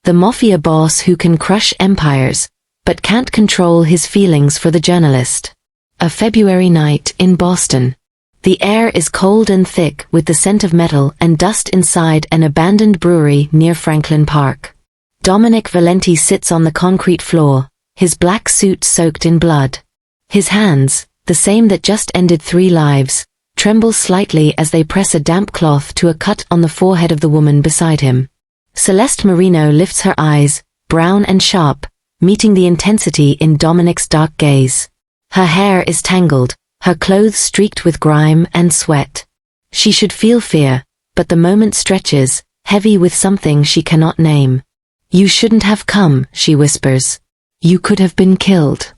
The Mafia boss who can crush empires, but can't control his feelings for the journalist. A February night in Boston. The air is cold and thick with the scent of metal and dust inside an abandoned brewery near Franklin Park. Dominic Valenti sits on the concrete floor, his black suit soaked in blood. His hands, the same that just ended 3 lives, tremble slightly as they press a damp cloth to a cut on the forehead of the woman beside him. Celeste Marino lifts her eyes, brown and sharp, meeting the intensity in Dominic's dark gaze. Her hair is tangled, her clothes streaked with grime and sweat. She should feel fear, but the moment stretches, heavy with something she cannot name. "You shouldn't have come," she whispers. "You could have been killed."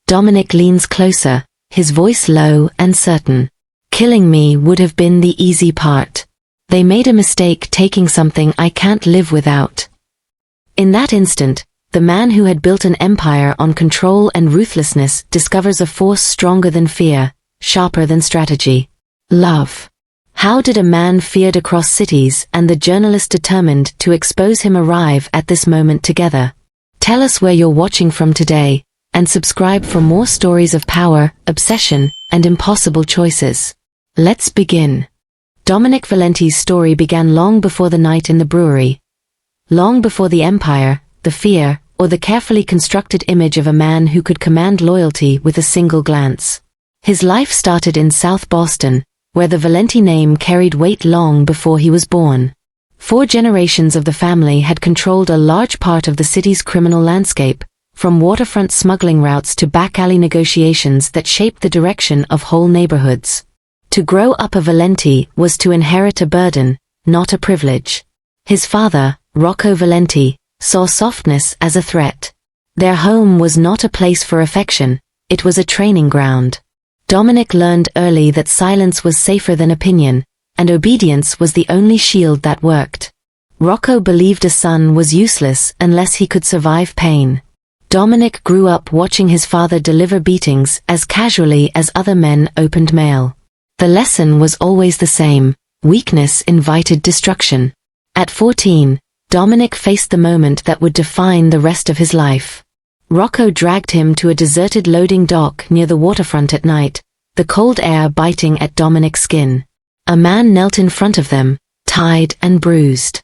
Dominic leans closer, his voice low and certain. "Killing me would have been the easy part. They made a mistake taking something I can't live without." In that instant, the man who had built an empire on control and ruthlessness discovers a force stronger than fear, sharper than strategy. Love. How did a man feared across cities and the journalist determined to expose him arrive at this moment together? Tell us where you're watching from today, and subscribe for more stories of power, obsession, and impossible choices. Let's begin. Dominic Valenti's story began long before the night in the brewery. Long before the empire, the fear, or the carefully constructed image of a man who could command loyalty with a single glance. His life started in South Boston, where the Valenti name carried weight long before he was born. 4 generations of the family had controlled a large part of the city's criminal landscape, from waterfront smuggling routes to back-alley negotiations that shaped the direction of whole neighborhoods. To grow up a Valenti was to inherit a burden, not a privilege. His father, Rocco Valenti, saw softness as a threat. Their home was not a place for affection, it was a training ground. Dominic learned early that silence was safer than opinion, and obedience was the only shield that worked. Rocco believed a son was useless unless he could survive pain. Dominic grew up watching his father deliver beatings as casually as other men opened mail. The lesson was always the same: weakness invited destruction. At 14, Dominic faced the moment that would define the rest of his life. Rocco dragged him to a deserted loading dock near the waterfront at night, the cold air biting at Dominic's skin. A man knelt in front of them, tied and bruised.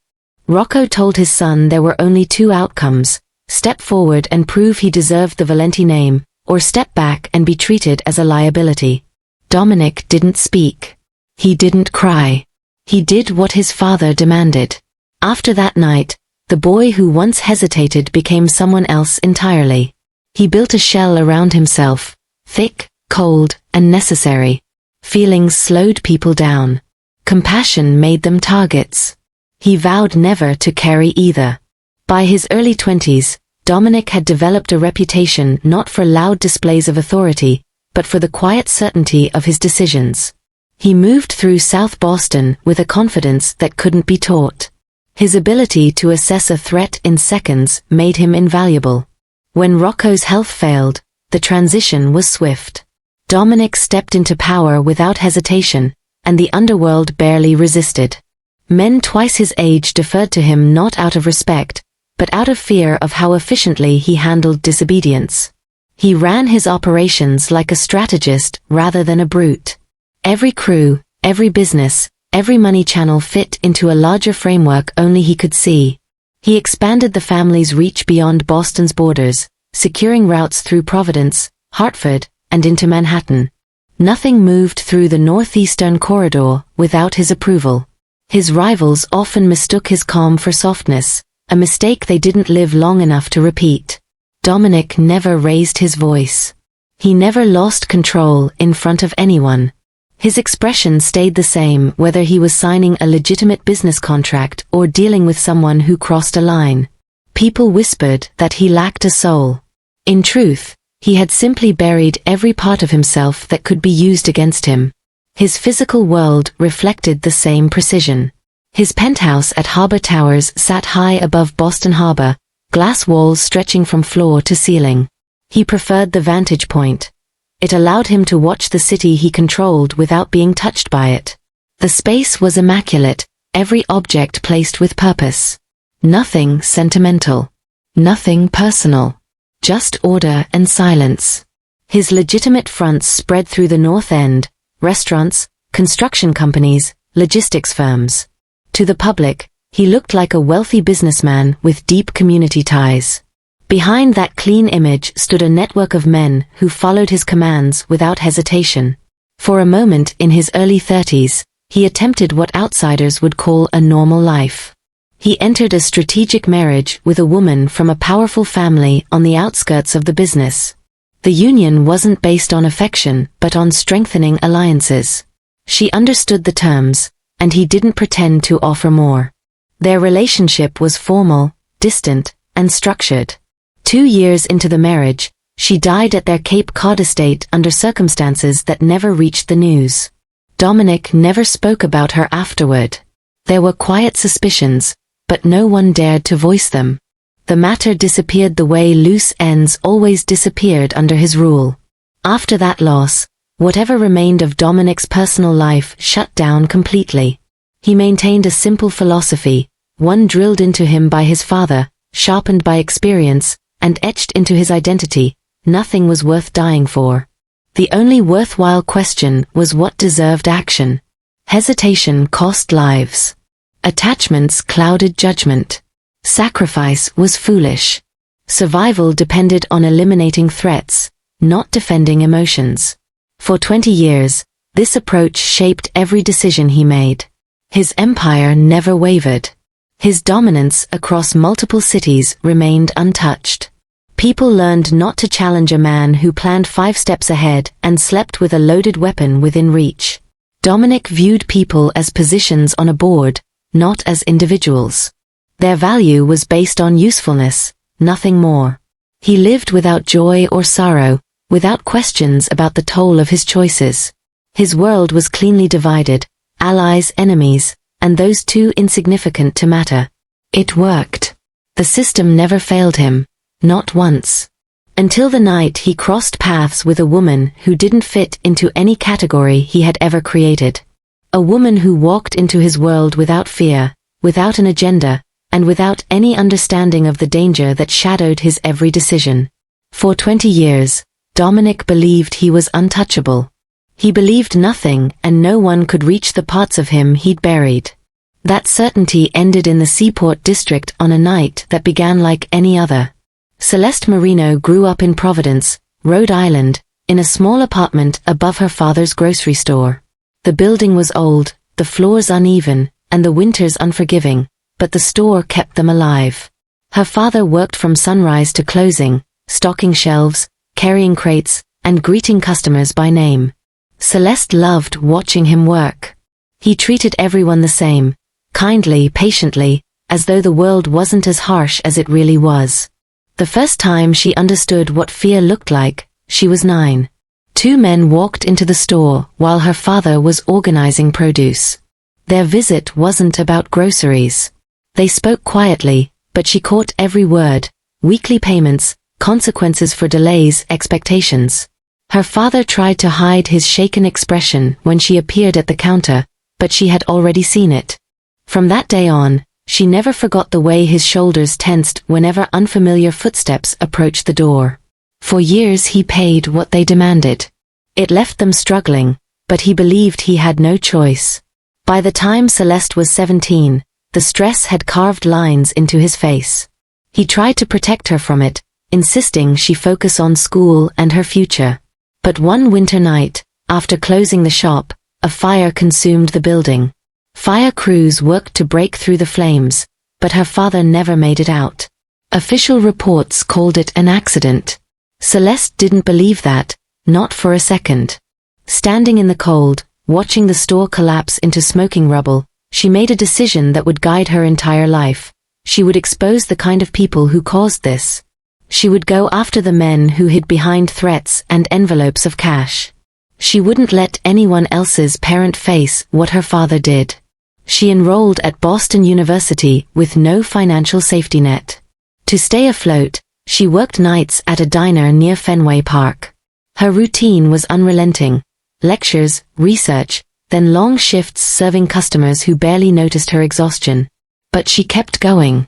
Rocco told his son there were only 2 outcomes: step forward and prove he deserved the Valenti name, or step back and be treated as a liability. Dominic didn't speak. He didn't cry. He did what his father demanded. After that night, the boy who once hesitated became someone else entirely. He built a shell around himself, thick, cold, and necessary. Feelings slowed people down. Compassion made them targets. He vowed never to carry either. By his early 20s, Dominic had developed a reputation not for loud displays of authority, but for the quiet certainty of his decisions. He moved through South Boston with a confidence that couldn't be taught. His ability to assess a threat in seconds made him invaluable. When Rocco's health failed, the transition was swift. Dominic stepped into power without hesitation, and the underworld barely resisted. Men twice his age deferred to him not out of respect, but out of fear of how efficiently he handled disobedience. He ran his operations like a strategist rather than a brute. Every crew, every business, every money channel fit into a larger framework only he could see. He expanded the family's reach beyond Boston's borders, securing routes through Providence, Hartford, and into Manhattan. Nothing moved through the northeastern corridor without his approval. His rivals often mistook his calm for softness, a mistake they didn't live long enough to repeat. Dominic never raised his voice. He never lost control in front of anyone. His expression stayed the same whether he was signing a legitimate business contract or dealing with someone who crossed a line. People whispered that he lacked a soul. In truth, he had simply buried every part of himself that could be used against him. His physical world reflected the same precision. His penthouse at Harbor Towers sat high above Boston Harbor, glass walls stretching from floor to ceiling. He preferred the vantage point. It allowed him to watch the city he controlled without being touched by it. The space was immaculate, every object placed with purpose. Nothing sentimental. Nothing personal. Just order and silence. His legitimate fronts spread through the North End, restaurants, construction companies, logistics firms. To the public, he looked like a wealthy businessman with deep community ties. Behind that clean image stood a network of men who followed his commands without hesitation. For a moment in his early 30s, he attempted what outsiders would call a normal life. He entered a strategic marriage with a woman from a powerful family on the outskirts of the business. The union wasn't based on affection, but on strengthening alliances. She understood the terms, and he didn't pretend to offer more. Their relationship was formal, distant, and structured. 2 years into the marriage, she died at their Cape Cod estate under circumstances that never reached the news. Dominic never spoke about her afterward. There were quiet suspicions, but no one dared to voice them. The matter disappeared the way loose ends always disappeared under his rule. After that loss, whatever remained of Dominic's personal life shut down completely. He maintained a simple philosophy, one drilled into him by his father, sharpened by experience, and etched into his identity: nothing was worth dying for. The only worthwhile question was what deserved action. Hesitation cost lives. Attachments clouded judgment. Sacrifice was foolish. Survival depended on eliminating threats, not defending emotions. For 20 years, this approach shaped every decision he made. His empire never wavered. His dominance across multiple cities remained untouched. People learned not to challenge a man who planned 5 steps ahead and slept with a loaded weapon within reach. Dominic viewed people as positions on a board, not as individuals. Their value was based on usefulness, nothing more. He lived without joy or sorrow, without questions about the toll of his choices. His world was cleanly divided: allies, enemies, and those too insignificant to matter. It worked. The system never failed him, not once. Until the night he crossed paths with a woman who didn't fit into any category he had ever created. A woman who walked into his world without fear, without an agenda, and without any understanding of the danger that shadowed his every decision. For 20 years, Dominic believed he was untouchable. He believed nothing and no one could reach the parts of him he'd buried. That certainty ended in the Seaport district on a night that began like any other. Celeste Marino grew up in Providence, Rhode Island, in a small apartment above her father's grocery store. The building was old, the floors uneven, and the winters unforgiving, but the store kept them alive. Her father worked from sunrise to closing, stocking shelves, carrying crates, and greeting customers by name. Celeste loved watching him work. He treated everyone the same, kindly, patiently, as though the world wasn't as harsh as it really was. The first time she understood what fear looked like, she was 9. 2 men walked into the store while her father was organizing produce. Their visit wasn't about groceries. They spoke quietly, but she caught every word: weekly payments, consequences for delays, expectations. Her father tried to hide his shaken expression when she appeared at the counter, but she had already seen it. From that day on, she never forgot the way his shoulders tensed whenever unfamiliar footsteps approached the door. For years he paid what they demanded. It left them struggling, but he believed he had no choice. By the time Celeste was 17, the stress had carved lines into his face. He tried to protect her from it, insisting she focus on school and her future. But one winter night, after closing the shop, a fire consumed the building. Fire crews worked to break through the flames, but her father never made it out. Official reports called it an accident. Celeste didn't believe that, not for a second. Standing in the cold, watching the store collapse into smoking rubble, she made a decision that would guide her entire life. She would expose the kind of people who caused this. She would go after the men who hid behind threats and envelopes of cash. She wouldn't let anyone else's parent face what her father did. She enrolled at Boston University with no financial safety net. To stay afloat, she worked nights at a diner near Fenway Park. Her routine was unrelenting: lectures, research, then long shifts serving customers who barely noticed her exhaustion. But she kept going.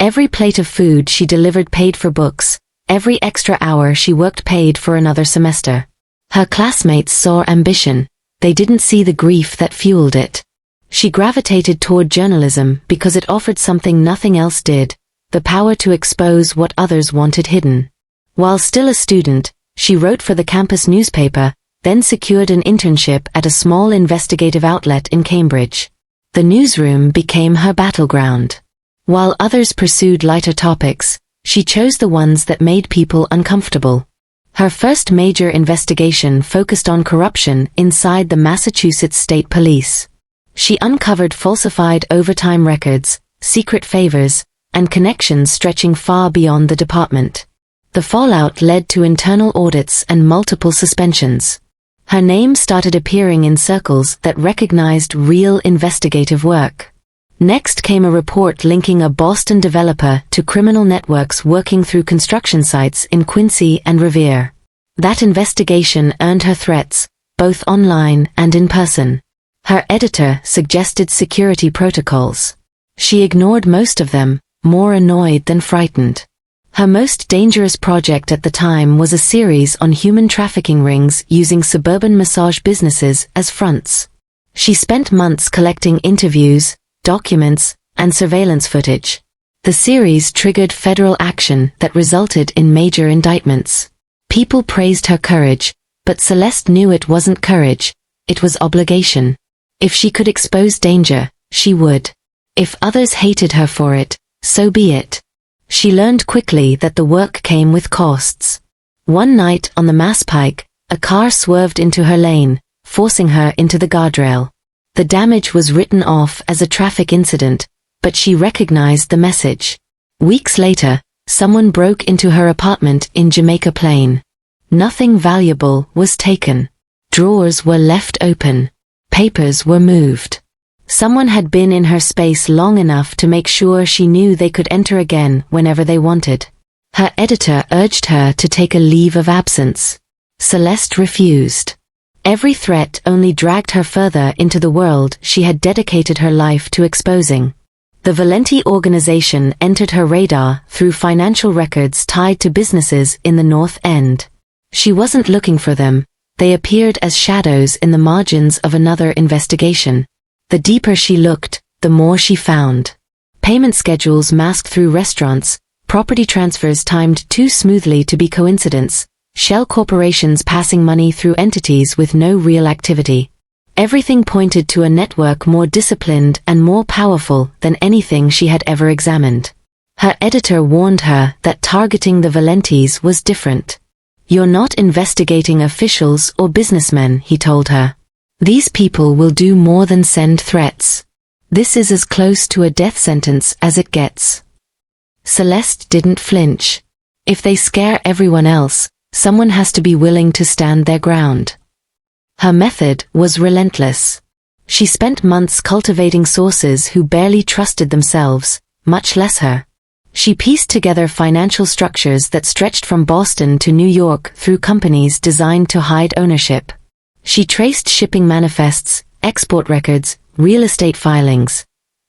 Every plate of food she delivered paid for books, every extra hour she worked paid for another semester. Her classmates saw ambition, they didn't see the grief that fueled it. She gravitated toward journalism because it offered something nothing else did, the power to expose what others wanted hidden. While still a student, she wrote for the campus newspaper, then secured an internship at a small investigative outlet in Cambridge. The newsroom became her battleground. While others pursued lighter topics, she chose the ones that made people uncomfortable. Her first major investigation focused on corruption inside the Massachusetts State Police. She uncovered falsified overtime records, secret favors, and connections stretching far beyond the department. The fallout led to internal audits and multiple suspensions. Her name started appearing in circles that recognized real investigative work. Next came a report linking a Boston developer to criminal networks working through construction sites in Quincy and Revere. That investigation earned her threats, both online and in person. Her editor suggested security protocols. She ignored most of them, more annoyed than frightened. Her most dangerous project at the time was a series on human trafficking rings using suburban massage businesses as fronts. She spent months collecting interviews, documents, and surveillance footage. The series triggered federal action that resulted in major indictments. People praised her courage, but Celeste knew it wasn't courage, it was obligation. If she could expose danger, she would. If others hated her for it, so be it. She learned quickly that the work came with costs. One night on the Mass Pike, a car swerved into her lane, forcing her into the guardrail. The damage was written off as a traffic incident, but she recognized the message. Weeks later, someone broke into her apartment in Jamaica Plain. Nothing valuable was taken. Drawers were left open. Papers were moved. Someone had been in her space long enough to make sure she knew they could enter again whenever they wanted. Her editor urged her to take a leave of absence. Celeste refused. Every threat only dragged her further into the world she had dedicated her life to exposing. The Valenti organization entered her radar through financial records tied to businesses in the North End. She wasn't looking for them, they appeared as shadows in the margins of another investigation. The deeper she looked, the more she found. Payment schedules masked through restaurants, property transfers timed too smoothly to be coincidence, shell corporations passing money through entities with no real activity. Everything pointed to a network more disciplined and more powerful than anything she had ever examined. Her editor warned her that targeting the Valentis was different. "You're not investigating officials or businessmen," he told her. "These people will do more than send threats. This is as close to a death sentence as it gets." Celeste didn't flinch. If they scare everyone else, someone has to be willing to stand their ground. Her method was relentless. She spent months cultivating sources who barely trusted themselves, much less her. She pieced together financial structures that stretched from Boston to New York through companies designed to hide ownership. She traced shipping manifests, export records, real estate filings,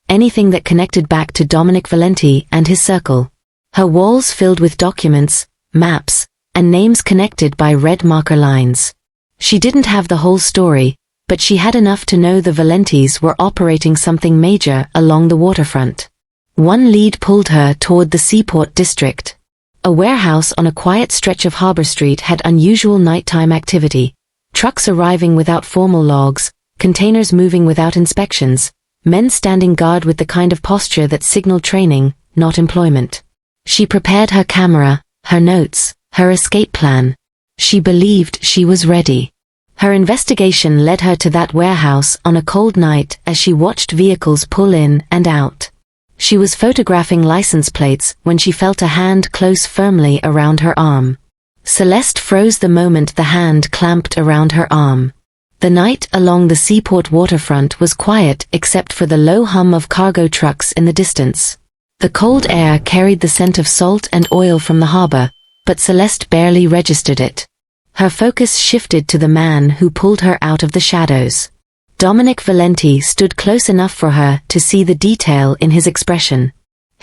anything that connected back to Dominic Valenti and his circle. Her walls filled with documents, maps, and names connected by red marker lines. She didn't have the whole story, but she had enough to know the Valentis were operating something major along the waterfront. One lead pulled her toward the Seaport district. A warehouse on a quiet stretch of Harbor Street had unusual nighttime activity. Trucks arriving without formal logs, containers moving without inspections, men standing guard with the kind of posture that signaled training, not employment. She prepared her camera, her notes, her escape plan. She believed she was ready. Her investigation led her to that warehouse on a cold night as she watched vehicles pull in and out. She was photographing license plates when she felt a hand close firmly around her arm. Celeste froze the moment the hand clamped around her arm. The night along the Seaport waterfront was quiet except for the low hum of cargo trucks in the distance. The cold air carried the scent of salt and oil from the harbor, but Celeste barely registered it. Her focus shifted to the man who pulled her out of the shadows. Dominic Valenti stood close enough for her to see the detail in his expression.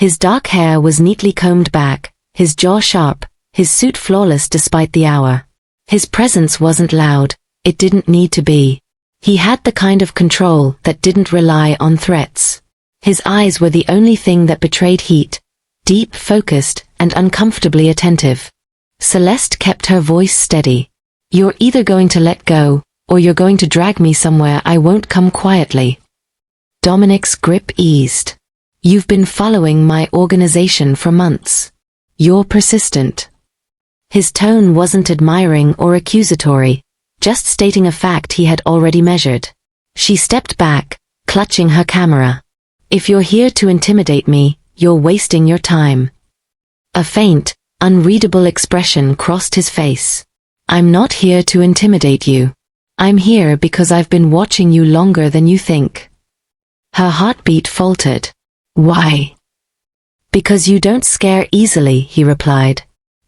His dark hair was neatly combed back, his jaw sharp, his suit flawless despite the hour. His presence wasn't loud, it didn't need to be. He had the kind of control that didn't rely on threats. His eyes were the only thing that betrayed heat, deep, focused, and uncomfortably attentive. Celeste kept her voice steady. You're either going to let go, or you're going to drag me somewhere I won't come quietly. Dominic's grip eased. You've been following my organization for months. You're persistent. His tone wasn't admiring or accusatory, just stating a fact he had already measured. She stepped back, clutching her camera. If you're here to intimidate me, you're wasting your time. A faint, unreadable expression crossed his face. I'm not here to intimidate you. I'm here because I've been watching you longer than you think. Her heartbeat faltered. Why? Because you don't scare easily, he replied.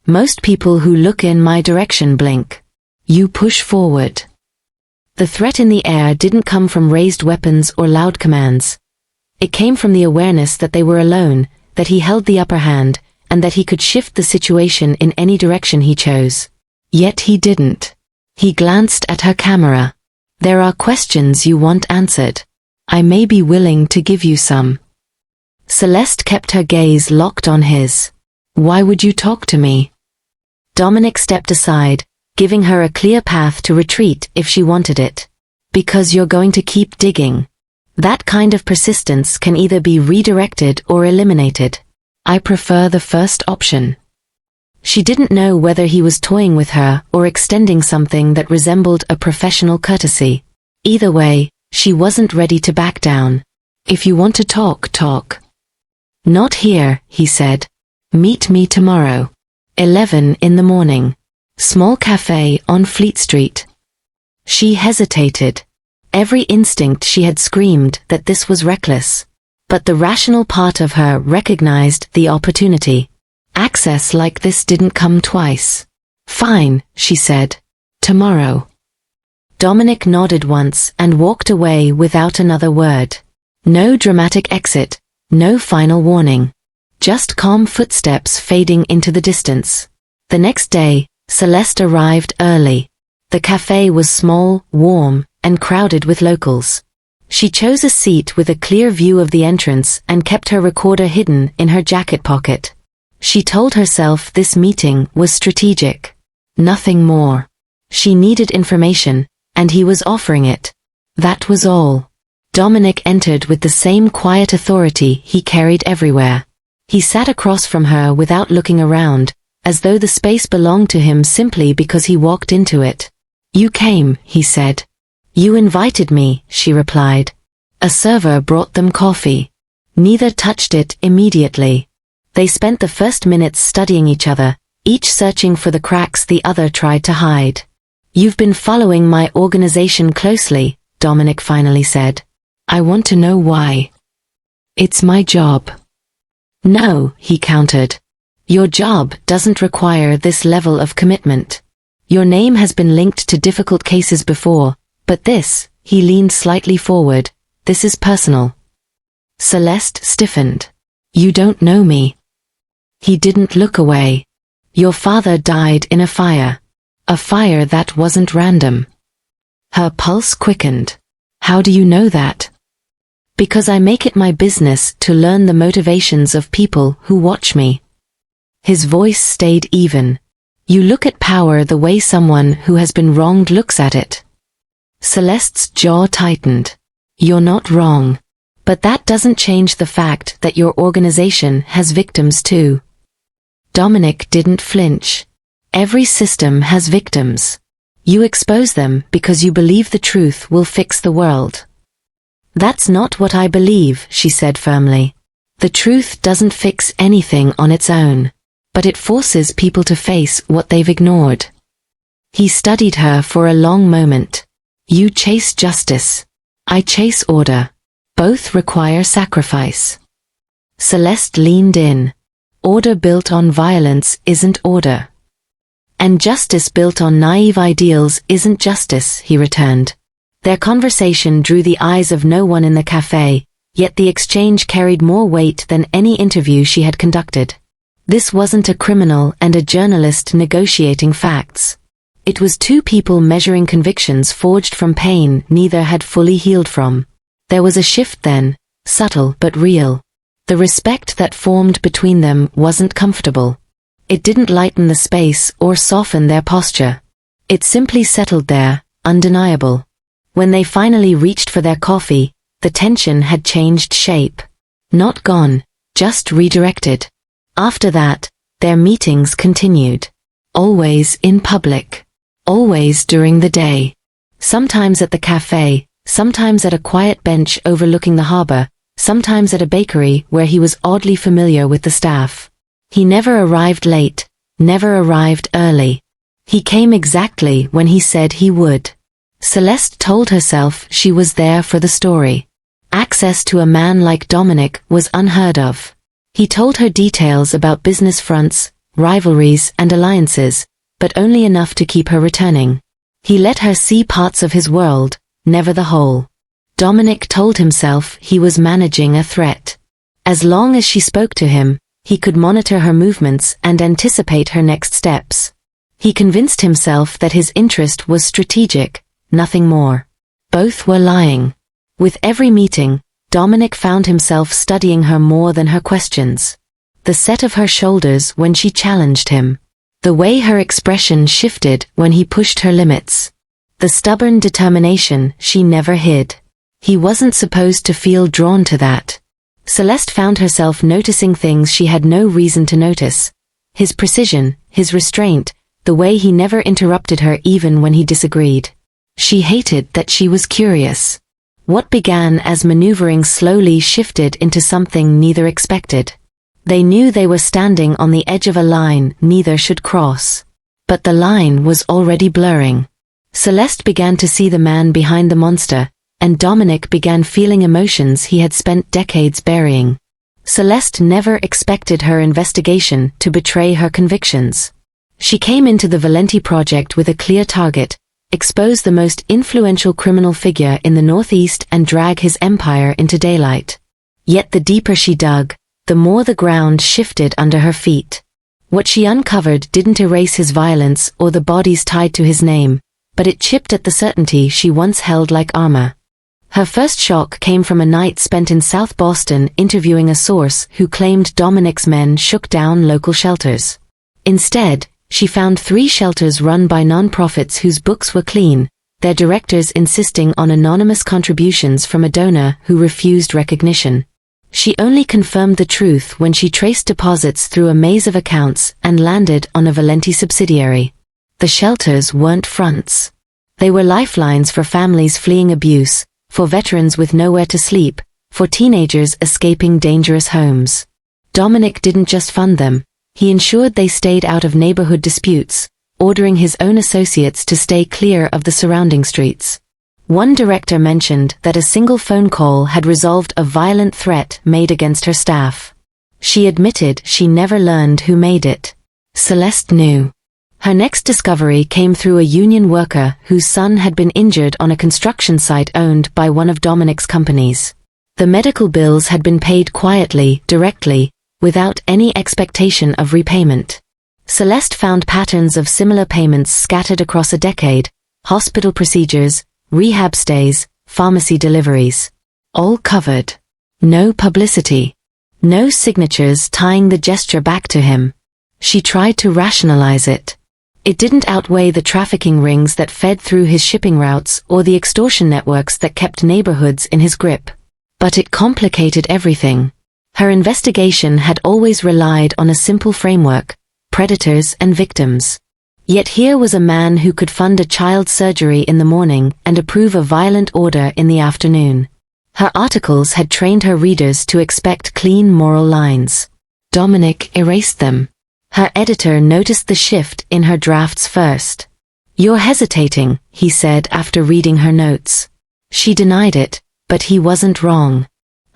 Most people who look in my direction blink. You push forward. The threat in the air didn't come from raised weapons or loud commands. It came from the awareness that they were alone, that he held the upper hand, and that he could shift the situation in any direction he chose. Yet he didn't. He glanced at her camera. There are questions you want answered. I may be willing to give you some. Celeste kept her gaze locked on his. Why would you talk to me? Dominic stepped aside, giving her a clear path to retreat if she wanted it. Because you're going to keep digging. That kind of persistence can either be redirected or eliminated. I prefer the first option. She didn't know whether he was toying with her or extending something that resembled a professional courtesy. Either way, she wasn't ready to back down. If you want to talk, talk. Not here, he said. Meet me tomorrow. 11 in the morning. Small cafe on Fleet Street. She hesitated. Every instinct she had screamed that this was reckless. But the rational part of her recognized the opportunity. Access like this didn't come twice. Fine, she said. Tomorrow. Dominic nodded once and walked away without another word. No dramatic exit. No final warning. Just calm footsteps fading into the distance. The next day, Celeste arrived early. The cafe was small, warm, and crowded with locals. She chose a seat with a clear view of the entrance and kept her recorder hidden in her jacket pocket. She told herself this meeting was strategic. Nothing more. She needed information, and he was offering it. That was all. Dominic entered with the same quiet authority he carried everywhere. He sat across from her without looking around, as though the space belonged to him simply because he walked into it. You came, he said. You invited me, she replied. A server brought them coffee. Neither touched it immediately. They spent the first minutes studying each other, each searching for the cracks the other tried to hide. You've been following my organization closely, Dominic finally said. I want to know why. It's my job. No, he countered. Your job doesn't require this level of commitment. Your name has been linked to difficult cases before, but this, he leaned slightly forward, this is personal. Celeste stiffened. You don't know me. He didn't look away. Your father died in a fire. A fire that wasn't random. Her pulse quickened. How do you know that? Because I make it my business to learn the motivations of people who watch me. His voice stayed even. You look at power the way someone who has been wronged looks at it. Celeste's jaw tightened. You're not wrong. But that doesn't change the fact that your organization has victims too. Dominic didn't flinch. Every system has victims. You expose them because you believe the truth will fix the world. That's not what I believe, she said firmly. The truth doesn't fix anything on its own, but it forces people to face what they've ignored. He studied her for a long moment. You chase justice. I chase order. Both require sacrifice. Celeste leaned in. Order built on violence isn't order. And justice built on naive ideals isn't justice, he returned. Their conversation drew the eyes of no one in the cafe, Yet the exchange carried more weight than any interview she had conducted. This wasn't a criminal and a journalist negotiating facts. It was two people measuring convictions forged from pain neither had fully healed from. There was a shift then, subtle but real. The respect that formed between them wasn't comfortable. It didn't lighten the space or soften their posture. It simply settled there, undeniable. When they finally reached for their coffee, the tension had changed shape. Not gone, just redirected. After that, their meetings continued. Always in public. Always during the day. Sometimes at the cafe, sometimes at a quiet bench overlooking the harbor, sometimes at a bakery where he was oddly familiar with the staff. He never arrived late, never arrived early. He came exactly when he said he would. Celeste told herself she was there for the story. Access to a man like Dominic was unheard of. He told her details about business fronts, rivalries and alliances, but only enough to keep her returning. He let her see parts of his world, never the whole. Dominic told himself he was managing a threat. As long as she spoke to him, he could monitor her movements and anticipate her next steps. He convinced himself that his interest was strategic, nothing more. Both were lying. With every meeting, Dominic found himself studying her more than her questions. The set of her shoulders when she challenged him. The way her expression shifted when he pushed her limits. The stubborn determination she never hid. He wasn't supposed to feel drawn to that. Celeste found herself noticing things she had no reason to notice. His precision, his restraint, the way he never interrupted her even when he disagreed. She hated that she was curious. What began as maneuvering slowly shifted into something neither expected. They knew they were standing on the edge of a line neither should cross. But the line was already blurring. Celeste began to see the man behind the monster, and Dominic began feeling emotions he had spent decades burying. Celeste never expected her investigation to betray her convictions. She came into the Valenti project with a clear target: expose the most influential criminal figure in the Northeast and drag his empire into daylight. Yet the deeper she dug, the more the ground shifted under her feet. What she uncovered didn't erase his violence or the bodies tied to his name, but it chipped at the certainty she once held like armor. Her first shock came from a night spent in South Boston interviewing a source who claimed Dominic's men shook down local shelters. Instead, she found 3 shelters run by nonprofits whose books were clean, their directors insisting on anonymous contributions from a donor who refused recognition. She only confirmed the truth when she traced deposits through a maze of accounts and landed on a Valenti subsidiary. The shelters weren't fronts. They were lifelines for families fleeing abuse, for veterans with nowhere to sleep, for teenagers escaping dangerous homes. Dominic didn't just fund them. He ensured they stayed out of neighborhood disputes, ordering his own associates to stay clear of the surrounding streets. One director mentioned that a single phone call had resolved a violent threat made against her staff. She admitted she never learned who made it. Celeste knew. Her next discovery came through a union worker whose son had been injured on a construction site owned by one of Dominic's companies. The medical bills had been paid quietly, directly, without any expectation of repayment. Celeste found patterns of similar payments scattered across a decade: hospital procedures, rehab stays, pharmacy deliveries. All covered. No publicity. No signatures tying the gesture back to him. She tried to rationalize it. It didn't outweigh the trafficking rings that fed through his shipping routes or the extortion networks that kept neighborhoods in his grip. But it complicated everything. Her investigation had always relied on a simple framework: predators and victims. Yet here was a man who could fund a child's surgery in the morning and approve a violent order in the afternoon. Her articles had trained her readers to expect clean moral lines. Dominic erased them. Her editor noticed the shift in her drafts first. "You're hesitating," he said after reading her notes. She denied it, but he wasn't wrong.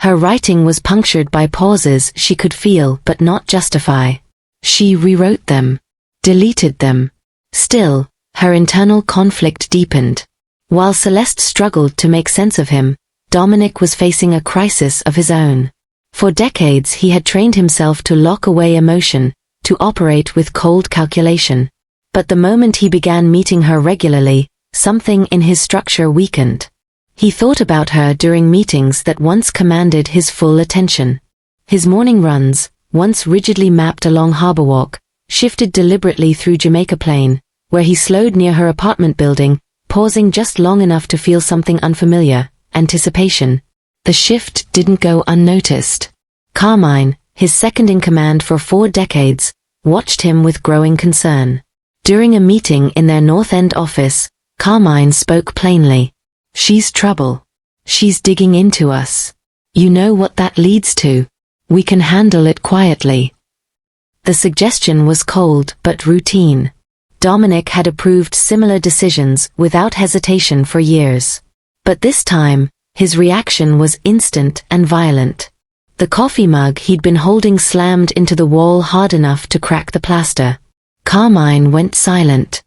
Her writing was punctured by pauses she could feel but not justify. She rewrote them. Deleted them. Still, her internal conflict deepened. While Celeste struggled to make sense of him, Dominic was facing a crisis of his own. For decades he had trained himself to lock away emotion, to operate with cold calculation. But the moment he began meeting her regularly, something in his structure weakened. He thought about her during meetings that once commanded his full attention. His morning runs, once rigidly mapped along Harbor Walk, shifted deliberately through Jamaica Plain, where he slowed near her apartment building, pausing just long enough to feel something unfamiliar, anticipation. The shift didn't go unnoticed. Carmine, his second-in-command for 4 decades, watched him with growing concern. During a meeting in their North End office, Carmine spoke plainly. "She's trouble. She's digging into us. You know what that leads to. We can handle it quietly." The suggestion was cold but routine. Dominic had approved similar decisions without hesitation for years. But this time, his reaction was instant and violent. The coffee mug he'd been holding slammed into the wall hard enough to crack the plaster. Carmine went silent.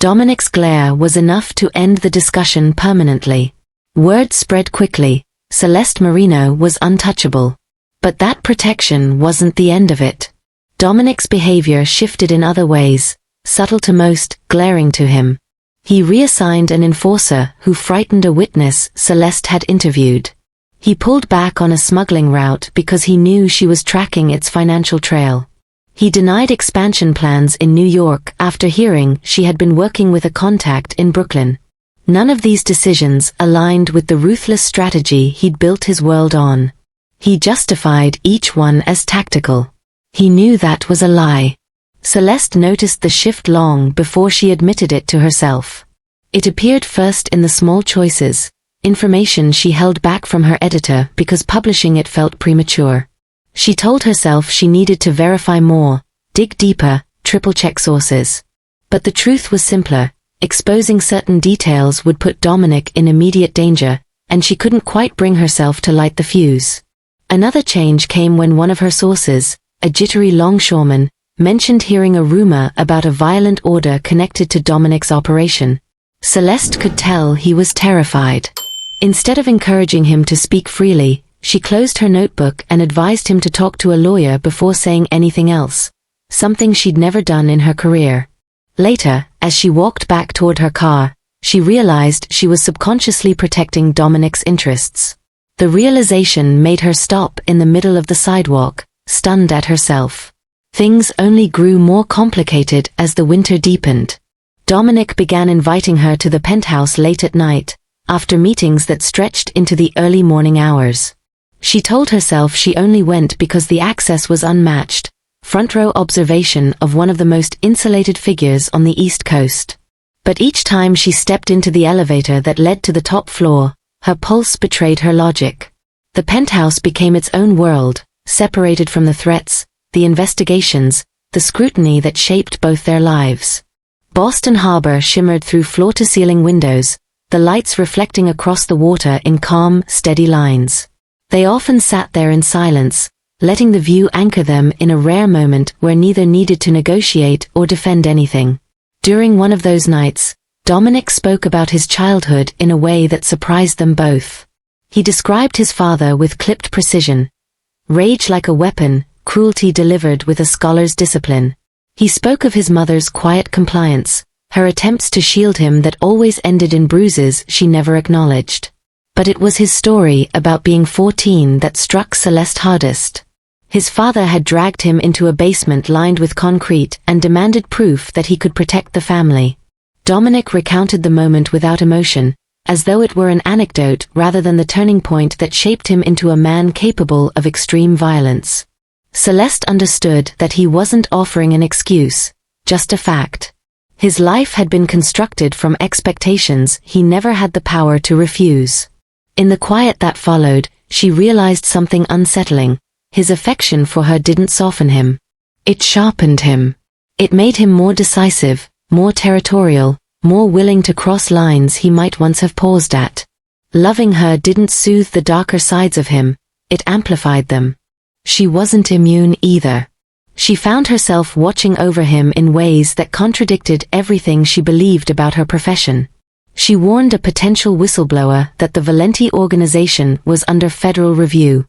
Dominic's glare was enough to end the discussion permanently. Word spread quickly. Celeste Marino was untouchable. But that protection wasn't the end of it. Dominic's behavior shifted in other ways, subtle to most, glaring to him. He reassigned an enforcer who frightened a witness Celeste had interviewed. He pulled back on a smuggling route because he knew she was tracking its financial trail. He denied expansion plans in New York after hearing she had been working with a contact in Brooklyn. None of these decisions aligned with the ruthless strategy he'd built his world on. He justified each one as tactical. He knew that was a lie. Celeste noticed the shift long before she admitted it to herself. It appeared first in the small choices, information she held back from her editor because publishing it felt premature. She told herself she needed to verify more, dig deeper, triple-check sources. But the truth was simpler. Exposing certain details would put Dominic in immediate danger, and she couldn't quite bring herself to light the fuse. Another change came when one of her sources, a jittery longshoreman, mentioned hearing a rumor about a violent order connected to Dominic's operation. Celeste could tell he was terrified. Instead of encouraging him to speak freely, she closed her notebook and advised him to talk to a lawyer before saying anything else, something she'd never done in her career. Later, as she walked back toward her car, she realized she was subconsciously protecting Dominic's interests. The realization made her stop in the middle of the sidewalk, stunned at herself. Things only grew more complicated as the winter deepened. Dominic began inviting her to the penthouse late at night, after meetings that stretched into the early morning hours. She told herself she only went because the access was unmatched, front-row observation of one of the most insulated figures on the East Coast. But each time she stepped into the elevator that led to the top floor, her pulse betrayed her logic. The penthouse became its own world, separated from the threats, the investigations, the scrutiny that shaped both their lives. Boston Harbor shimmered through floor-to-ceiling windows, the lights reflecting across the water in calm, steady lines. They often sat there in silence, letting the view anchor them in a rare moment where neither needed to negotiate or defend anything. During one of those nights, Dominic spoke about his childhood in a way that surprised them both. He described his father with clipped precision. Rage like a weapon, cruelty delivered with a scholar's discipline. He spoke of his mother's quiet compliance, her attempts to shield him that always ended in bruises she never acknowledged. But it was his story about being 14 that struck Celeste hardest. His father had dragged him into a basement lined with concrete and demanded proof that he could protect the family. Dominic recounted the moment without emotion, as though it were an anecdote rather than the turning point that shaped him into a man capable of extreme violence. Celeste understood that he wasn't offering an excuse, just a fact. His life had been constructed from expectations he never had the power to refuse. In the quiet that followed, she realized something unsettling. His affection for her didn't soften him. It sharpened him. It made him more decisive, more territorial, more willing to cross lines he might once have paused at. Loving her didn't soothe the darker sides of him, it amplified them. She wasn't immune either. She found herself watching over him in ways that contradicted everything she believed about her profession. She warned a potential whistleblower that the Valenti organization was under federal review,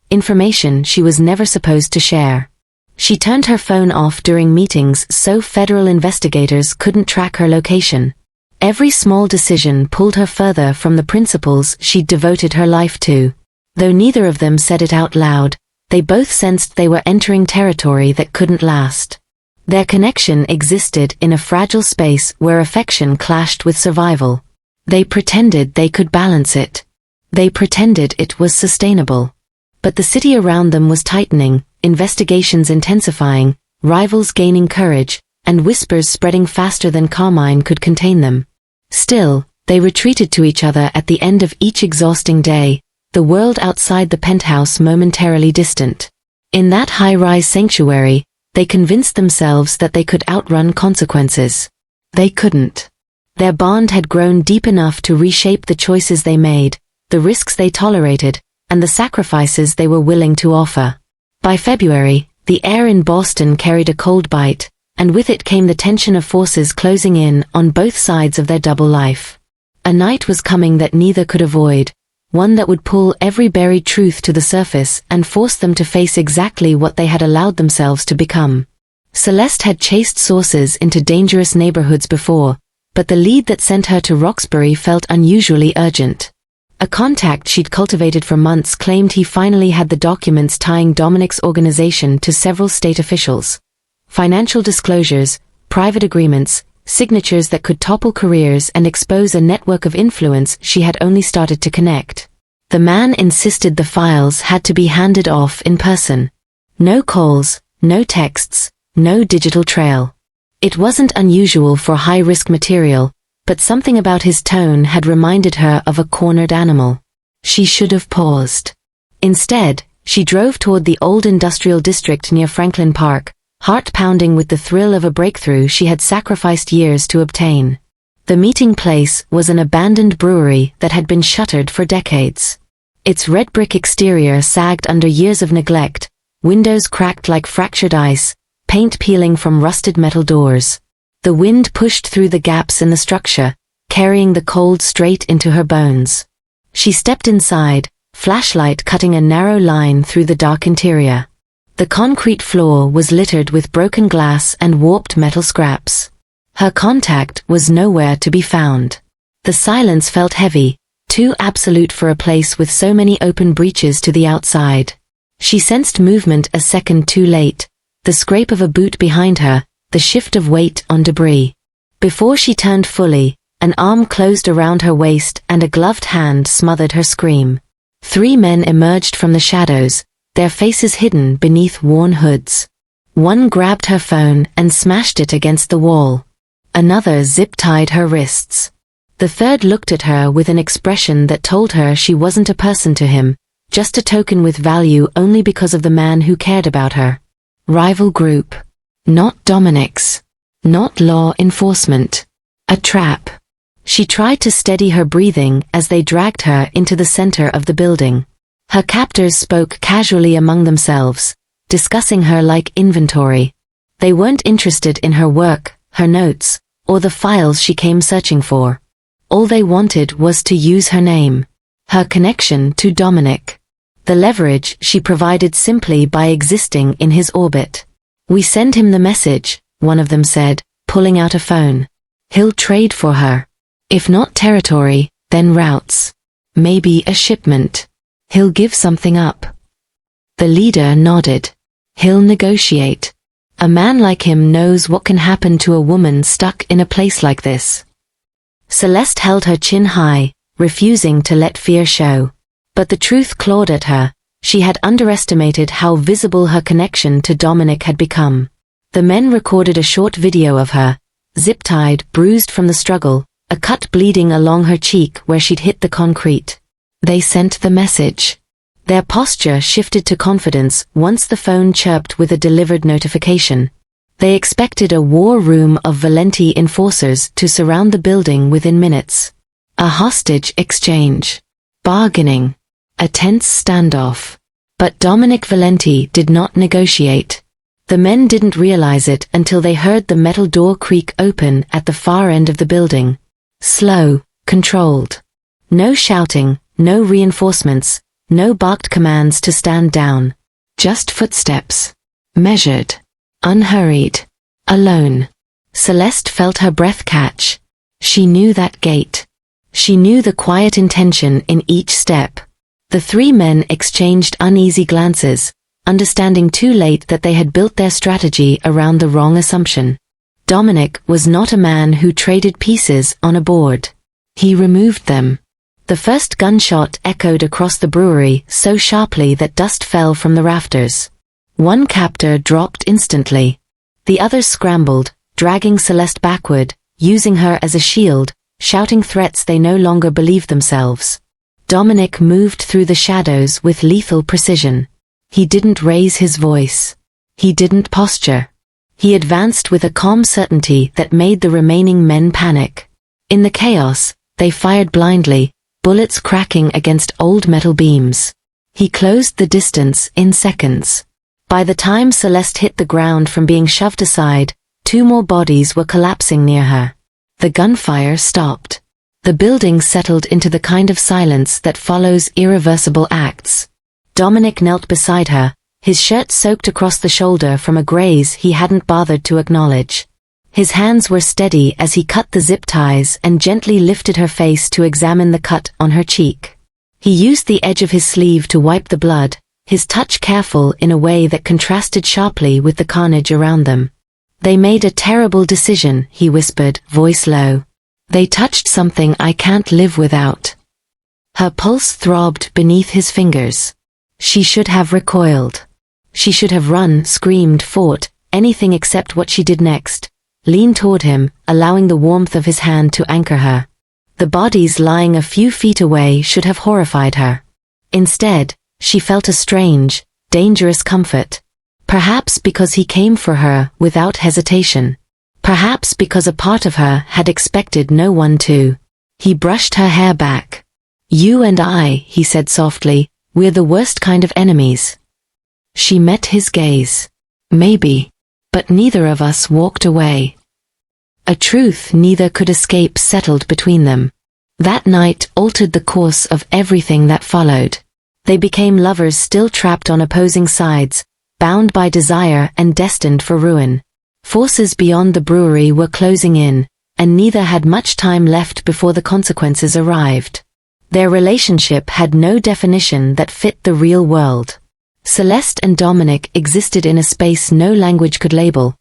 information she was never supposed to share. She turned her phone off during meetings so federal investigators couldn't track her location. Every small decision pulled her further from the principles she'd devoted her life to. Though neither of them said it out loud, they both sensed they were entering territory that couldn't last. Their connection existed in a fragile space where affection clashed with survival. They pretended they could balance it. They pretended it was sustainable. But the city around them was tightening, investigations intensifying, rivals gaining courage, and whispers spreading faster than Carmine could contain them. Still, they retreated to each other at the end of each exhausting day, the world outside the penthouse momentarily distant. In that high-rise sanctuary, they convinced themselves that they could outrun consequences. They couldn't. Their bond had grown deep enough to reshape the choices they made, the risks they tolerated, and the sacrifices they were willing to offer. By February, the air in Boston carried a cold bite, and with it came the tension of forces closing in on both sides of their double life. A night was coming that neither could avoid, one that would pull every buried truth to the surface and force them to face exactly what they had allowed themselves to become. Celeste had chased sources into dangerous neighborhoods before, but the lead that sent her to Roxbury felt unusually urgent. A contact she'd cultivated for months claimed he finally had the documents tying Dominic's organization to several state officials. Financial disclosures, private agreements, signatures that could topple careers and expose a network of influence she had only started to connect. The man insisted the files had to be handed off in person. No calls, no texts, no digital trail. It wasn't unusual for high-risk material, but something about his tone had reminded her of a cornered animal. She should have paused. Instead, she drove toward the old industrial district near Franklin Park, heart pounding with the thrill of a breakthrough she had sacrificed years to obtain. The meeting place was an abandoned brewery that had been shuttered for decades. Its red brick exterior sagged under years of neglect, windows cracked like fractured ice, paint peeling from rusted metal doors. The wind pushed through the gaps in the structure, carrying the cold straight into her bones. She stepped inside, flashlight cutting a narrow line through the dark interior. The concrete floor was littered with broken glass and warped metal scraps. Her contact was nowhere to be found. The silence felt heavy, too absolute for a place with so many open breaches to the outside. She sensed movement a second too late, the scrape of a boot behind her, the shift of weight on debris. Before she turned fully, an arm closed around her waist and a gloved hand smothered her scream. 3 men emerged from the shadows, their faces hidden beneath worn hoods. One grabbed her phone and smashed it against the wall. Another zip-tied her wrists. The third looked at her with an expression that told her she wasn't a person to him, just a token with value only because of the man who cared about her. Rival group. Not Dominic's. Not law enforcement. A trap. She tried to steady her breathing as they dragged her into the center of the building. Her captors spoke casually among themselves, discussing her like inventory. They weren't interested in her work, her notes, or the files she came searching for. All they wanted was to use her name, her connection to Dominic, the leverage she provided simply by existing in his orbit. "We send him the message," one of them said, pulling out a phone. "He'll trade for her. If not territory, then routes. Maybe a shipment. He'll give something up." The leader nodded. "He'll negotiate. A man like him knows what can happen to a woman stuck in a place like this." Celeste held her chin high, refusing to let fear show. But the truth clawed at her. She had underestimated how visible her connection to Dominic had become. The men recorded a short video of her, zip-tied, bruised from the struggle, a cut bleeding along her cheek where she'd hit the concrete. They sent the message. Their posture shifted to confidence once the phone chirped with a delivered notification. They expected a war room of Valenti enforcers to surround the building within minutes. A hostage exchange. Bargaining. A tense standoff. But Dominic Valenti did not negotiate. The men didn't realize it until they heard the metal door creak open at the far end of the building. Slow, controlled. No shouting, no reinforcements, no barked commands to stand down. Just footsteps. Measured. Unhurried. Alone. Celeste felt her breath catch. She knew that gait. She knew the quiet intention in each step. The three men exchanged uneasy glances, understanding too late that they had built their strategy around the wrong assumption. Dominic was not a man who traded pieces on a board. He removed them. The first gunshot echoed across the brewery so sharply that dust fell from the rafters. One captor dropped instantly. The others scrambled, dragging Celeste backward, using her as a shield, shouting threats they no longer believed themselves. Dominic moved through the shadows with lethal precision. He didn't raise his voice. He didn't posture. He advanced with a calm certainty that made the remaining men panic. In the chaos, they fired blindly, bullets cracking against old metal beams. He closed the distance in seconds. By the time Celeste hit the ground from being shoved aside, 2 more bodies were collapsing near her. The gunfire stopped. The building settled into the kind of silence that follows irreversible acts. Dominic knelt beside her, his shirt soaked across the shoulder from a graze he hadn't bothered to acknowledge. His hands were steady as he cut the zip ties and gently lifted her face to examine the cut on her cheek. He used the edge of his sleeve to wipe the blood, his touch careful in a way that contrasted sharply with the carnage around them. "They made a terrible decision," he whispered, voice low. "They touched something I can't live without." Her pulse throbbed beneath his fingers. She should have recoiled. She should have run, screamed, fought, anything except what she did next. Leaned toward him, allowing the warmth of his hand to anchor her. The bodies lying a few feet away should have horrified her. Instead, she felt a strange, dangerous comfort. Perhaps because he came for her without hesitation. Perhaps because a part of her had expected no one to. He brushed her hair back. "You and I," he said softly, "we're the worst kind of enemies." She met his gaze. "Maybe. But neither of us walked away." A truth neither could escape settled between them. That night altered the course of everything that followed. They became lovers still trapped on opposing sides, bound by desire and destined for ruin. Forces beyond the brewery were closing in, and neither had much time left before the consequences arrived. Their relationship had no definition that fit the real world. Celeste and Dominic existed in a space no language could label.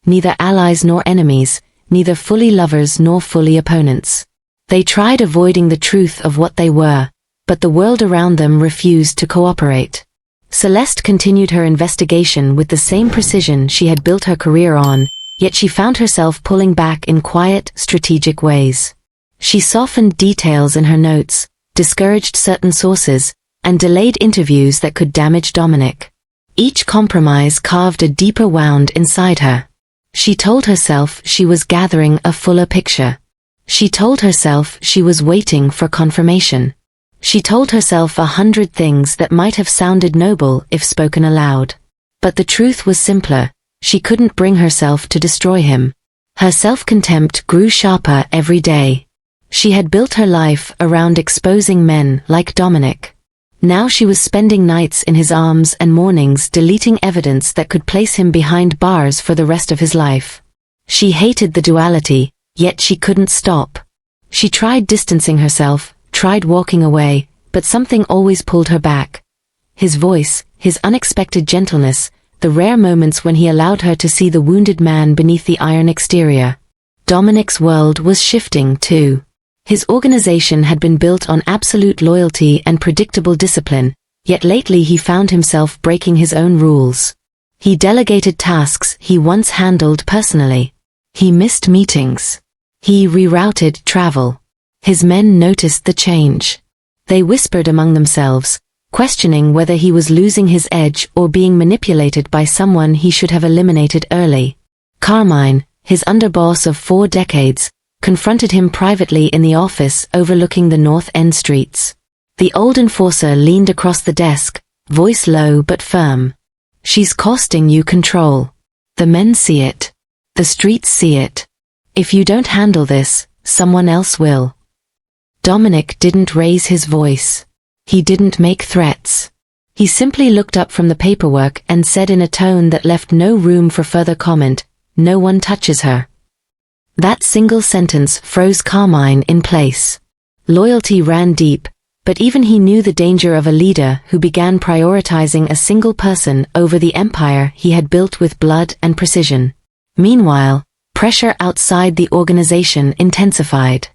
Neither allies nor enemies, neither fully lovers nor fully opponents. They tried avoiding the truth of what they were, but the world around them refused to cooperate. Celeste continued her investigation with the same precision she had built her career on, yet she found herself pulling back in quiet, strategic ways. She softened details in her notes, discouraged certain sources, and delayed interviews that could damage Dominic. Each compromise carved a deeper wound inside her. She told herself she was gathering a fuller picture. She told herself she was waiting for confirmation. She told herself 100 things that might have sounded noble if spoken aloud. But the truth was simpler. She couldn't bring herself to destroy him. Her self-contempt grew sharper every day. She had built her life around exposing men like Dominic. Now she was spending nights in his arms and mornings deleting evidence that could place him behind bars for the rest of his life. She hated the duality, yet she couldn't stop. She tried distancing herself, tried walking away, but something always pulled her back. His voice, his unexpected gentleness, the rare moments when he allowed her to see the wounded man beneath the iron exterior. Dominic's world was shifting too. His organization had been built on absolute loyalty and predictable discipline, yet lately he found himself breaking his own rules. He delegated tasks he once handled personally. He missed meetings. He rerouted travel. His men noticed the change. They whispered among themselves, questioning whether he was losing his edge or being manipulated by someone he should have eliminated early. Carmine, his underboss of 4 decades, confronted him privately in the office overlooking the North End streets. The old enforcer leaned across the desk, voice low but firm. "She's costing you control. The men see it. The streets see it. If you don't handle this, someone else will." Dominic didn't raise his voice. He didn't make threats. He simply looked up from the paperwork and said in a tone that left no room for further comment, "No one touches her." That single sentence froze Carmine in place. Loyalty ran deep, but even he knew the danger of a leader who began prioritizing a single person over the empire he had built with blood and precision. Meanwhile, pressure outside the organization intensified.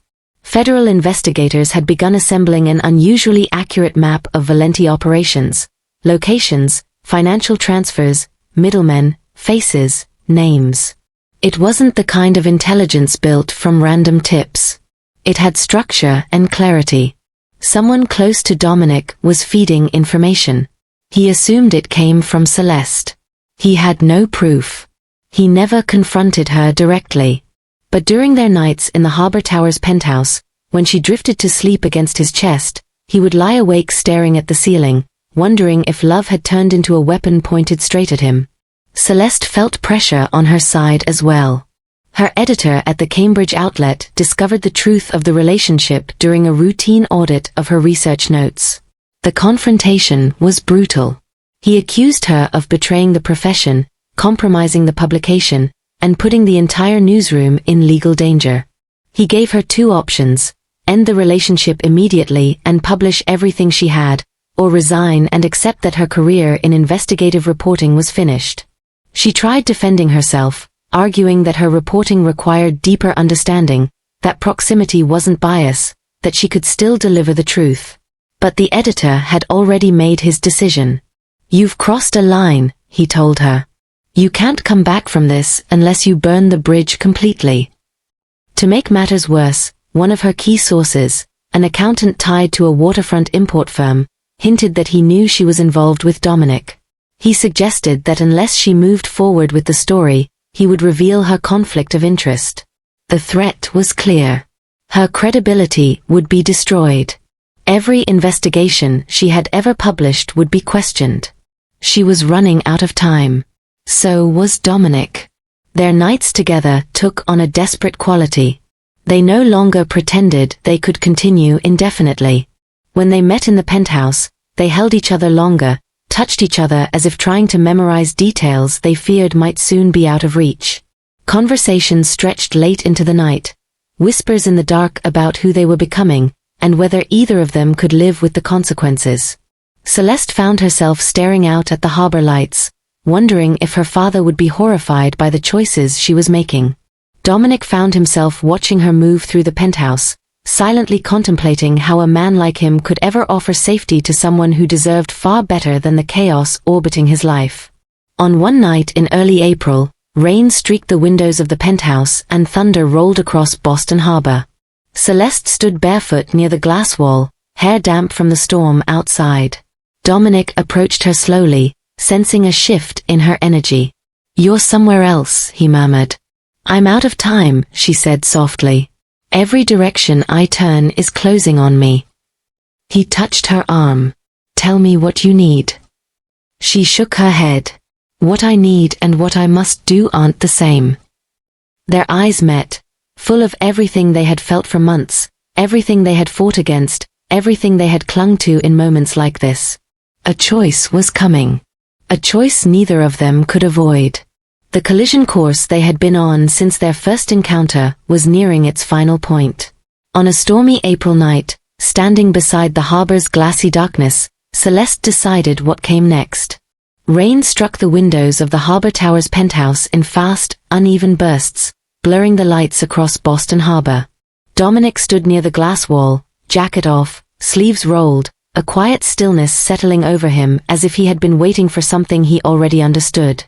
Federal investigators had begun assembling an unusually accurate map of Valenti operations, locations, financial transfers, middlemen, faces, names. It wasn't the kind of intelligence built from random tips. It had structure and clarity. Someone close to Dominic was feeding information. He assumed it came from Celeste. He had no proof. He never confronted her directly. But during their nights in the Harbor Tower's penthouse, when she drifted to sleep against his chest, he would lie awake staring at the ceiling, wondering if love had turned into a weapon pointed straight at him. Celeste felt pressure on her side as well. Her editor at the Cambridge outlet discovered the truth of the relationship during a routine audit of her research notes. The confrontation was brutal. He accused her of betraying the profession, compromising the publication, and putting the entire newsroom in legal danger. He gave her two options: end the relationship immediately and publish everything she had, or resign and accept that her career in investigative reporting was finished. She tried defending herself, arguing that her reporting required deeper understanding, that proximity wasn't bias, that she could still deliver the truth. But the editor had already made his decision. "You've crossed a line," he told her. "You can't come back from this unless you burn the bridge completely." To make matters worse, one of her key sources, an accountant tied to a waterfront import firm, hinted that he knew she was involved with Dominic. He suggested that unless she moved forward with the story, he would reveal her conflict of interest. The threat was clear. Her credibility would be destroyed. Every investigation she had ever published would be questioned. She was running out of time. So was Dominic. Their nights together took on a desperate quality. They no longer pretended they could continue indefinitely. When they met in the penthouse, they held each other longer, touched each other as if trying to memorize details they feared might soon be out of reach. Conversations stretched late into the night, whispers in the dark about who they were becoming, and whether either of them could live with the consequences. Celeste found herself staring out at the harbor lights, wondering if her father would be horrified by the choices she was making. Dominic found himself watching her move through the penthouse, silently contemplating how a man like him could ever offer safety to someone who deserved far better than the chaos orbiting his life. On one night in early April, rain streaked the windows of the penthouse and thunder rolled across Boston Harbor. Celeste stood barefoot near the glass wall, hair damp from the storm outside. Dominic approached her slowly, sensing a shift in her energy. "You're somewhere else," he murmured. "I'm out of time," she said softly. "Every direction I turn is closing on me." He touched her arm. "Tell me what you need." She shook her head. "What I need and what I must do aren't the same." Their eyes met, full of everything they had felt for months, everything they had fought against, everything they had clung to in moments like this. A choice was coming. A choice neither of them could avoid. The collision course they had been on since their first encounter was nearing its final point. On a stormy April night, standing beside the harbor's glassy darkness, Celeste decided what came next. Rain struck the windows of the Harbor Tower's penthouse in fast, uneven bursts, blurring the lights across Boston Harbor. Dominic stood near the glass wall, jacket off, sleeves rolled, a quiet stillness settling over him as if he had been waiting for something he already understood.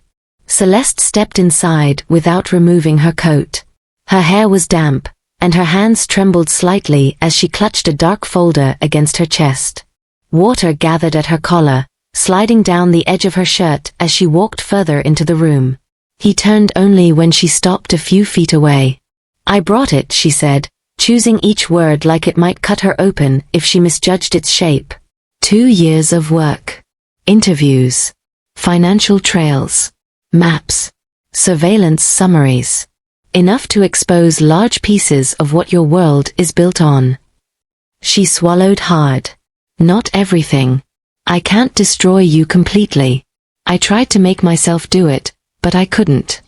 Celeste stepped inside without removing her coat. Her hair was damp, and her hands trembled slightly as she clutched a dark folder against her chest. Water gathered at her collar, sliding down the edge of her shirt as she walked further into the room. He turned only when she stopped a few feet away. "I brought it," she said, choosing each word like it might cut her open if she misjudged its shape. 2 years of work. Interviews. Financial trails. Maps. Surveillance summaries. Enough to expose large pieces of what your world is built on. She swallowed hard. Not everything. I can't destroy you completely. I tried to make myself do it, but I couldn't.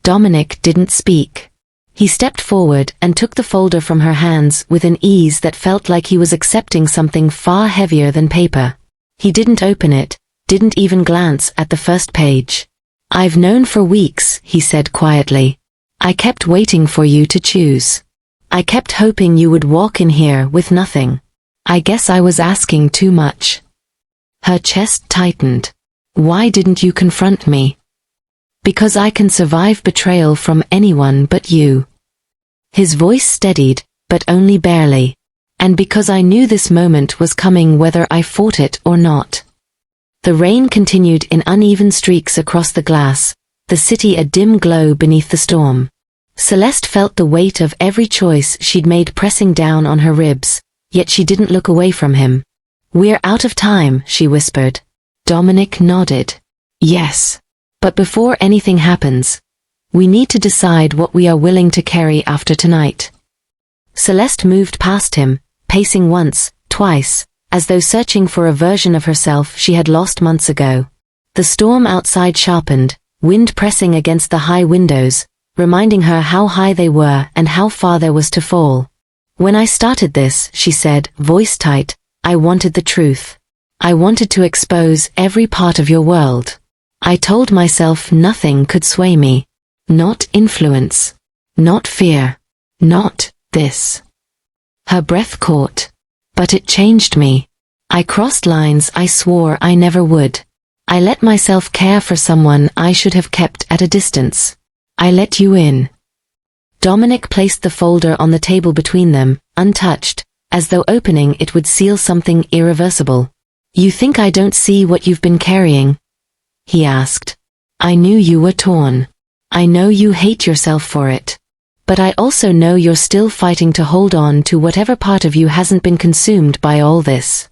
Dominic didn't speak. He stepped forward and took the folder from her hands with an ease that felt like he was accepting something far heavier than paper. He didn't open it, didn't even glance at the first page. I've known for weeks, he said quietly. I kept waiting for you to choose. I kept hoping you would walk in here with nothing. I guess I was asking too much. Her chest tightened. Why didn't you confront me? Because I can survive betrayal from anyone but you. His voice steadied, but only barely. And because I knew this moment was coming whether I fought it or not. The rain continued in uneven streaks across the glass, the city a dim glow beneath the storm. Celeste felt the weight of every choice she'd made pressing down on her ribs, yet she didn't look away from him. We're out of time, she whispered. Dominic nodded. Yes. But before anything happens, we need to decide what we are willing to carry after tonight. Celeste moved past him, pacing once, twice, as though searching for a version of herself she had lost months ago. The storm outside sharpened, wind pressing against the high windows, reminding her how high they were and how far there was to fall. When I started this, she said, voice tight, I wanted the truth. I wanted to expose every part of your world. I told myself nothing could sway me. Not influence. Not fear. Not this. Her breath caught. But it changed me. I crossed lines I swore I never would. I let myself care for someone I should have kept at a distance. I let you in. Dominic placed the folder on the table between them, untouched, as though opening it would seal something irreversible. You think I don't see what you've been carrying? He asked. I knew you were torn. I know you hate yourself for it. But I also know you're still fighting to hold on to whatever part of you hasn't been consumed by all this.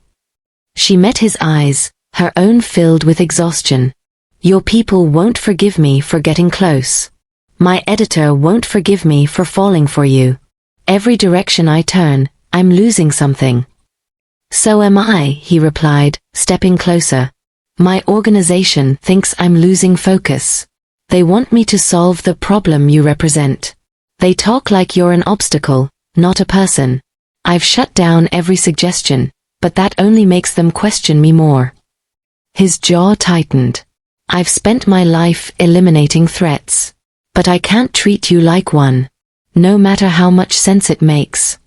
She met his eyes, her own filled with exhaustion. Your people won't forgive me for getting close. My editor won't forgive me for falling for you. Every direction I turn, I'm losing something. So am I, he replied, stepping closer. My organization thinks I'm losing focus. They want me to solve the problem you represent. They talk like you're an obstacle, not a person. I've shut down every suggestion, but that only makes them question me more. His jaw tightened. I've spent my life eliminating threats. But I can't treat you like one, no matter how much sense it makes.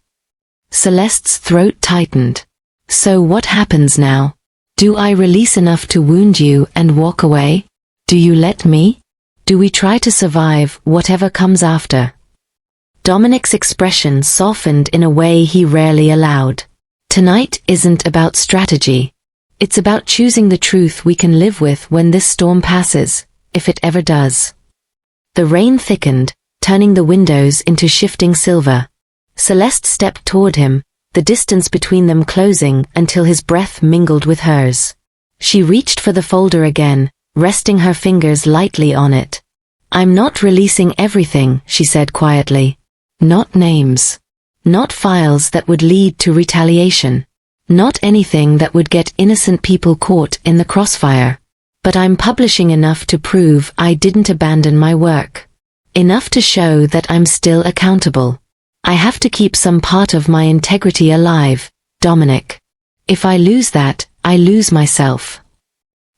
Celeste's throat tightened. So what happens now? Do I release enough to wound you and walk away? Do you let me? Do we try to survive whatever comes after? Dominic's expression softened in a way he rarely allowed. Tonight isn't about strategy. It's about choosing the truth we can live with when this storm passes, if it ever does. The rain thickened, turning the windows into shifting silver. Celeste stepped toward him, the distance between them closing until his breath mingled with hers. She reached for the folder again, resting her fingers lightly on it. I'm not releasing everything, she said quietly. Not names. Not files that would lead to retaliation. Not anything that would get innocent people caught in the crossfire. But I'm publishing enough to prove I didn't abandon my work. Enough to show that I'm still accountable. I have to keep some part of my integrity alive, Dominic. If I lose that, I lose myself.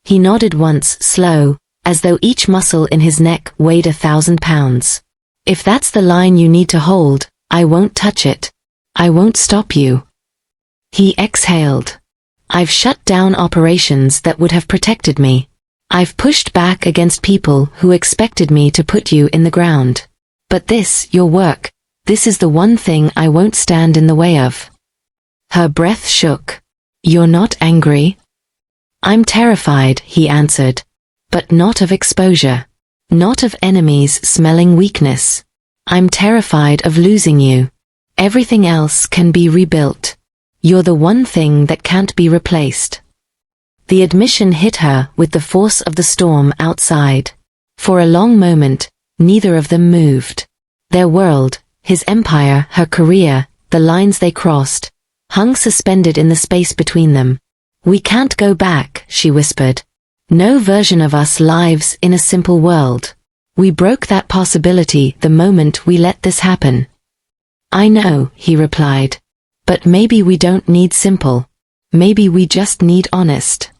He nodded once, slow, as though each muscle in his neck weighed 1,000 pounds. If that's the line you need to hold, I won't touch it. I won't stop you. He exhaled. I've shut down operations that would have protected me. I've pushed back against people who expected me to put you in the ground. But this, your work, this is the one thing I won't stand in the way of. Her breath shook. You're not angry? I'm terrified, he answered. But not of exposure. Not of enemies smelling weakness. I'm terrified of losing you. Everything else can be rebuilt. You're the one thing that can't be replaced. The admission hit her with the force of the storm outside. For a long moment, neither of them moved. Their world, his empire, her career, the lines they crossed, hung suspended in the space between them. "We can't go back," she whispered. "No version of us lives in a simple world. We broke that possibility the moment we let this happen." "I know," he replied. "But maybe we don't need simple. Maybe we just need honest."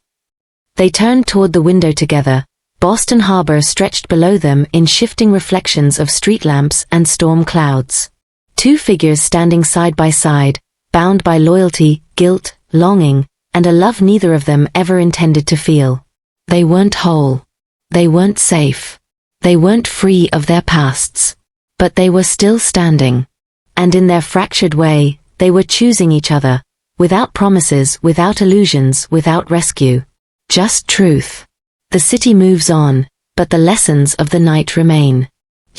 They turned toward the window together. Boston Harbor stretched below them in shifting reflections of street lamps and storm clouds. Two figures standing side by side, bound by loyalty, guilt, longing, and a love neither of them ever intended to feel. They weren't whole. They weren't safe. They weren't free of their pasts. But they were still standing. And in their fractured way, they were choosing each other, without promises, without illusions, without rescue. Just truth. The city moves on, but the lessons of the night remain.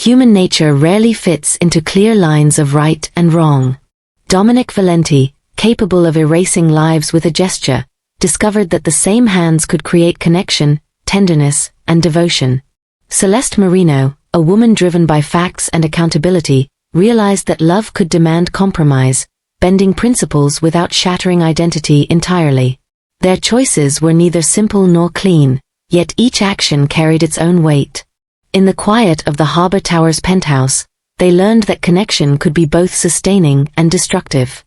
Human nature rarely fits into clear lines of right and wrong. Dominic Valenti, capable of erasing lives with a gesture, discovered that the same hands could create connection, tenderness, and devotion. Celeste Marino, a woman driven by facts and accountability, realized that love could demand compromise, bending principles without shattering identity entirely. Their choices were neither simple nor clean, yet each action carried its own weight. In the quiet of the Harbor Tower's penthouse, they learned that connection could be both sustaining and destructive.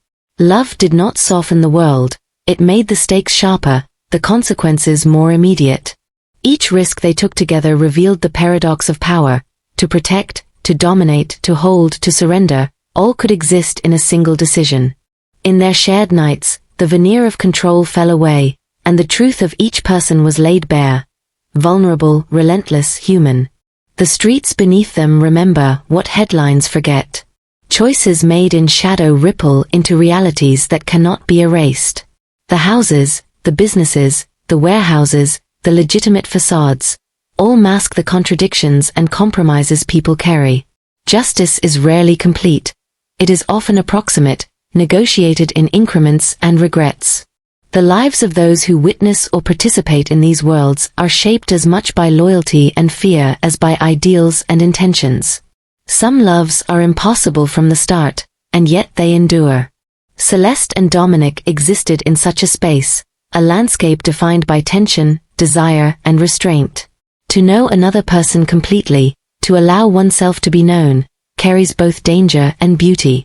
Love did not soften the world, it made the stakes sharper, the consequences more immediate. Each risk they took together revealed the paradox of power: to protect, to dominate, to hold, to surrender, all could exist in a single decision. In their shared nights, the veneer of control fell away, and the truth of each person was laid bare. Vulnerable, relentless, human. The streets beneath them remember what headlines forget. Choices made in shadow ripple into realities that cannot be erased. The houses, the businesses, the warehouses, the legitimate facades, all mask the contradictions and compromises people carry. Justice is rarely complete. It is often approximate, negotiated in increments and regrets. The lives of those who witness or participate in these worlds are shaped as much by loyalty and fear as by ideals and intentions. Some loves are impossible from the start, and yet they endure. Celeste and Dominic existed in such a space, a landscape defined by tension, desire, and restraint. To know another person completely, to allow oneself to be known, carries both danger and beauty.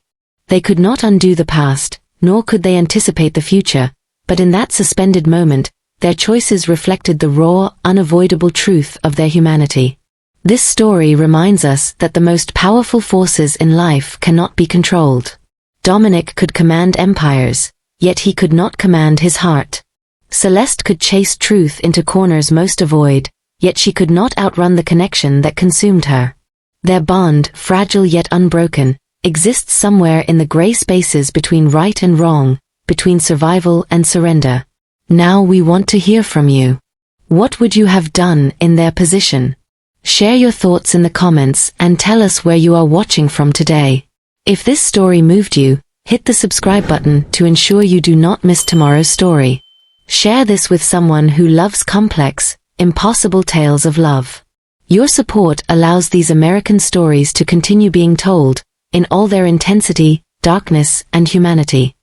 They could not undo the past, nor could they anticipate the future, but in that suspended moment, their choices reflected the raw, unavoidable truth of their humanity. This story reminds us that the most powerful forces in life cannot be controlled. Dominic could command empires, yet he could not command his heart. Celeste could chase truth into corners most avoid, yet she could not outrun the connection that consumed her. Their bond, fragile yet unbroken, exists somewhere in the gray spaces between right and wrong, between survival and surrender. Now we want to hear from you. What would you have done in their position? Share your thoughts in the comments and tell us where you are watching from today. If this story moved you, hit the subscribe button to ensure you do not miss tomorrow's story. Share this with someone who loves complex, impossible tales of love. Your support allows these American stories to continue being told, in all their intensity, darkness, and humanity.